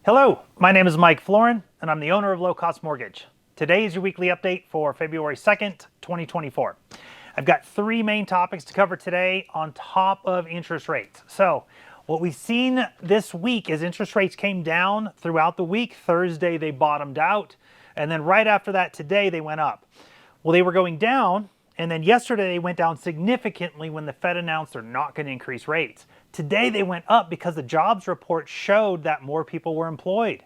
Hello, my name is Mike Florin, and I'm the owner of Low Cost Mortgage. Today is your weekly update for February 2nd, 2024. I've got three main topics to cover today on top of interest rates. So, what we've seen this week is interest rates came down throughout the week. Thursday, they bottomed out, and then right after that, today, they went up. Well, they were going down, and then yesterday, they went down significantly when the Fed announced they're not going to increase rates. Today they went up because the jobs report showed that more people were employed.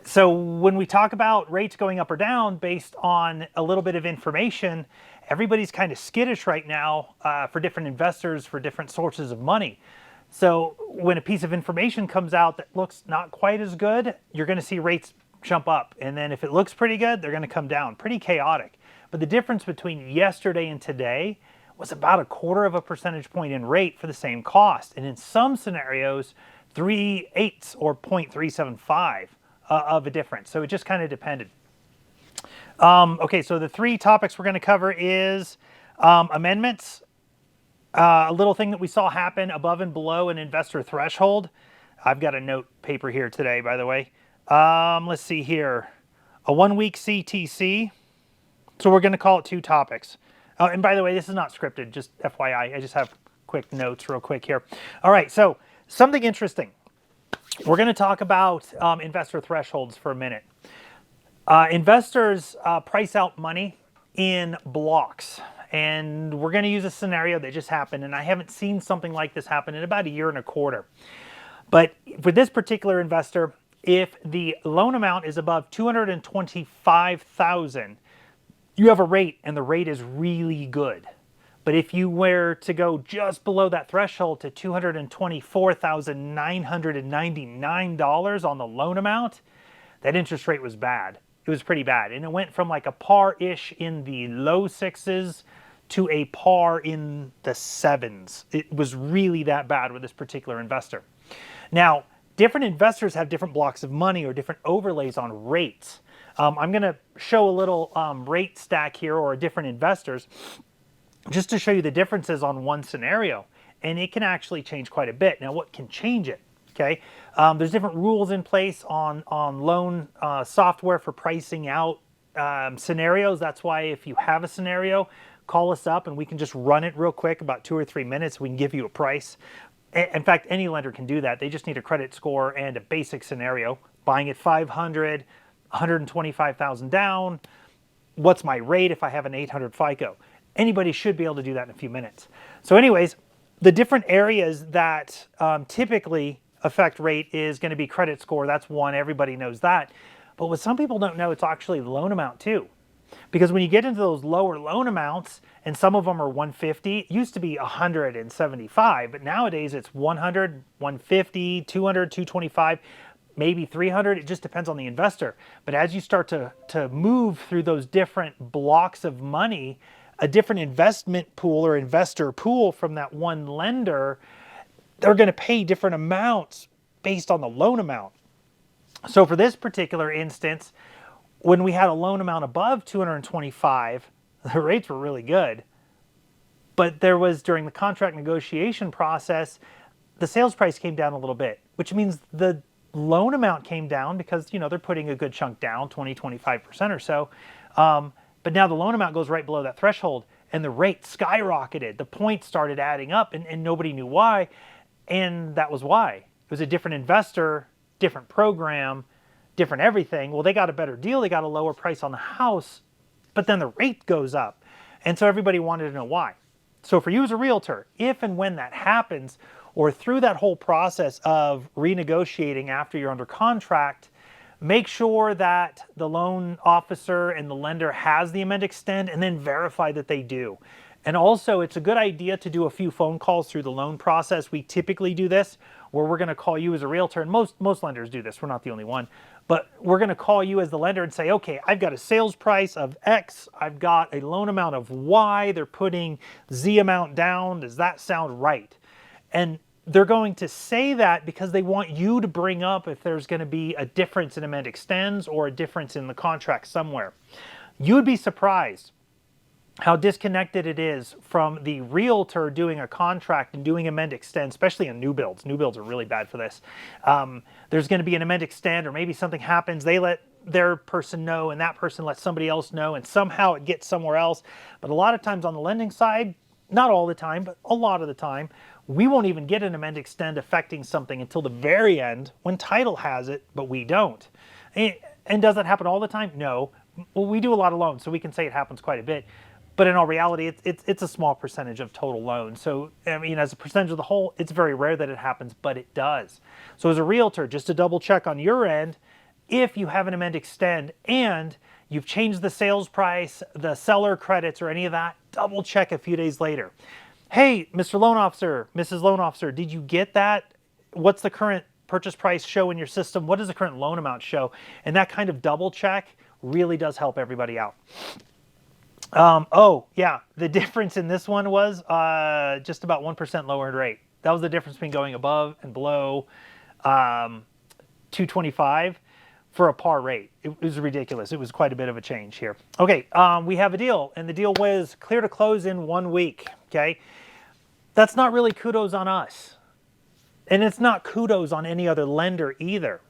So when we talk about rates going up or down based on a little bit of information, everybody's kind of skittish right now for different investors, for different sources of money. So when a piece of information comes out that looks not quite as good, you're going to see rates jump up. And then if it looks pretty good, they're going to come down. Pretty chaotic. But the difference between yesterday and today was about a quarter of a percentage point in rate for the same cost. And in some scenarios, 3/8 or 0.375 of a difference. So it just kind of depended. Okay, so the three topics we're going to cover is amendments, a little thing that we saw happen above and below an investor threshold. I've got a note paper here today, by the way. Let's see here. A 1-week CTC. So we're going to call it two topics. And by the way, this is not scripted, just FYI. I just have quick notes real quick here. All right, so something interesting. We're going to talk about investor thresholds for a minute. Investors price out money in blocks. And we're going to use a scenario that just happened. And I haven't seen something like this happen in about a year and a quarter. But for this particular investor, if the loan amount is above $225,000, you have a rate, and the rate is really good. But if you were to go just below that threshold to $224,999 on the loan amount, that interest rate was bad. It was pretty bad. And it went from like a par-ish in the low sixes to a par in the sevens. It was really that bad with this particular investor. Now, different investors have different blocks of money or different overlays on rates. I'm going to show a little rate stack here or different investors just to show you the differences on one scenario. And it can actually change quite a bit. Now, what can change it? Okay, there's different rules in place on loan software for pricing out scenarios. That's why if you have a scenario, call us up and we can just run it real quick, about 2 or 3 minutes. We can give you a price. In fact, any lender can do that. They just need a credit score and a basic scenario. Buying at 500, 125,000 down. What's my rate if I have an 800 FICO? Anybody should be able to do that in a few minutes. So anyways, the different areas that typically affect rate is going to be credit score. That's one. Everybody knows that. But what some people don't know, it's actually the loan amount too. Because when you get into those lower loan amounts, and some of them are 150, it used to be 175, but nowadays it's 100, 150, 200, 225, maybe 300. It just depends on the investor. But as you start to move through those different blocks of money, a different investment pool or investor pool from that one lender, they're going to pay different amounts based on the loan amount. So for this particular instance, when we had a loan amount above 225, the rates were really good. But there was, during the contract negotiation process, the sales price came down a little bit, which means the loan amount came down because, you know, they're putting a good chunk down, 20, 25% or so. But now the loan amount goes right below that threshold and the rate skyrocketed. The points started adding up and nobody knew why. And that was why. It was a different investor, different program, different everything. Well, they got a better deal. They got a lower price on the house, but then the rate goes up. And so everybody wanted to know why. So for you as a realtor, if and when that happens, or through that whole process of renegotiating after you're under contract, make sure that the loan officer and the lender has the amend extend and then verify that they do. And also, it's a good idea to do a few phone calls through the loan process. We typically do this where we're going to call you as a realtor, and most lenders do this. We're not the only one. But we're going to call you as the lender and say, okay, I've got a sales price of X. I've got a loan amount of Y. They're putting Z amount down. Does that sound right? And they're going to say that because they want you to bring up if there's going to be a difference in amend extends or a difference in the contract somewhere. You would be surprised how disconnected it is from the realtor doing a contract and doing amend extend, especially in new builds. New builds are really bad for this. There's going to be an amend extend, or maybe something happens. They let their person know, and that person lets somebody else know, and somehow it gets somewhere else. But a lot of times on the lending side, not all the time, but a lot of the time, we won't even get an amend extend affecting something until the very end when title has it, but we don't. And does that happen all the time? No. Well, we do a lot of loans, so we can say it happens quite a bit. But in all reality, it's a small percentage of total loans. So, I mean, as a percentage of the whole, it's very rare that it happens, but it does. So as a realtor, just to double check on your end, if you have an amend extend and you've changed the sales price, the seller credits, or any of that, double check a few days later. Hey, Mr. Loan Officer, Mrs. Loan Officer, did you get that? What's the current purchase price show in your system? What does the current loan amount show? And that kind of double check really does help everybody out. Oh, yeah, the difference in this one was just about 1% lower rate. That was the difference between going above and below 225 for a par rate. It was ridiculous. It was quite a bit of a change here. Okay, we have a deal, and the deal was clear to close in 1 week, okay? That's not really kudos on us, and it's not kudos on any other lender either.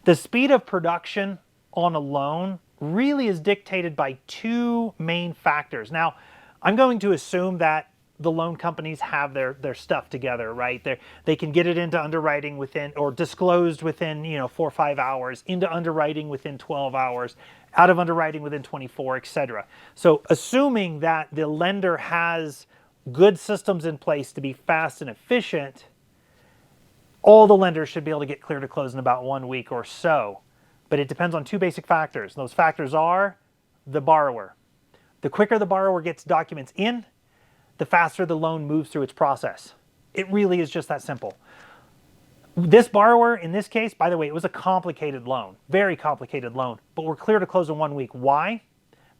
The speed of production on a loan really is dictated by two main factors. Now, I'm going to assume that the loan companies have their stuff together, right? They can get it into underwriting within, or disclosed within, 4 or 5 hours, into underwriting within 12 hours, out of underwriting within 24, etc. So assuming that the lender has good systems in place to be fast and efficient, all the lenders should be able to get clear to close in about 1 week or so. But it depends on two basic factors. Those factors are the borrower. The quicker the borrower gets documents in, the faster the loan moves through its process. It really is just that simple. This borrower, in this case, by the way, it was a complicated loan, very complicated loan, but we're clear to close in 1 week. Why?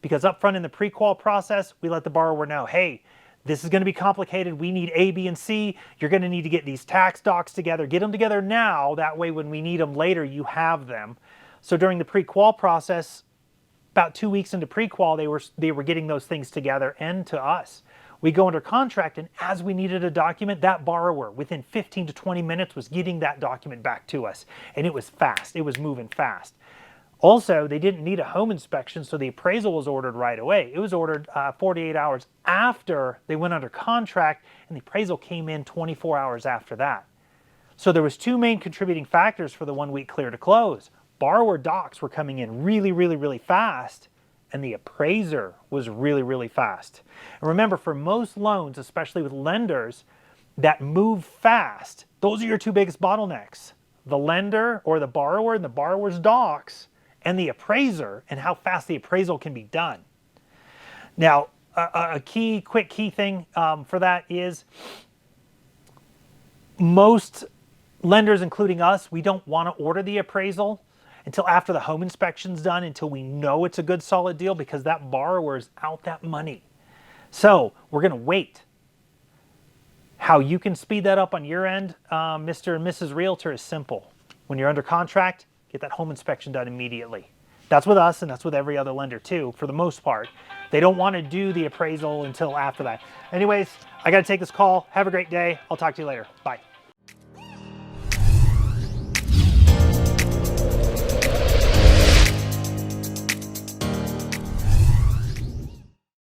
Because up front in the pre-qual process, we let the borrower know, hey, this is going to be complicated. We need A, B, and C. You're going to need to get these tax docs together. Get them together now. That way, when we need them later, you have them. So during the pre-qual process, about 2 weeks into pre-qual, they were getting those things together and to us. We go under contract, and as we needed a document, that borrower, within 15 to 20 minutes, was getting that document back to us. And it was fast. It was moving fast. Also, they didn't need a home inspection, so the appraisal was ordered right away. It was ordered 48 hours after they went under contract, and the appraisal came in 24 hours after that. So there was two main contributing factors for the 1 week clear to close. Borrower docs were coming in really, really, really fast, and the appraiser was really, really fast. And remember, for most loans, especially with lenders that move fast, those are your two biggest bottlenecks. The lender or the borrower and the borrower's docs, and the appraiser and how fast the appraisal can be done. Now, a quick key thing for that is most lenders, including us, we don't want to order the appraisal until after the home inspection's done, until we know it's a good solid deal, because that borrower is out that money. So we're going to wait. How you can speed that up on your end, Mr. and Mrs. Realtor, is simple. When you're under contract, get that home inspection done immediately. That's with us, and that's with every other lender too, for the most part. They don't want to do the appraisal until after that. Anyways, I got to take this call. Have a great day. I'll talk to you later. Bye.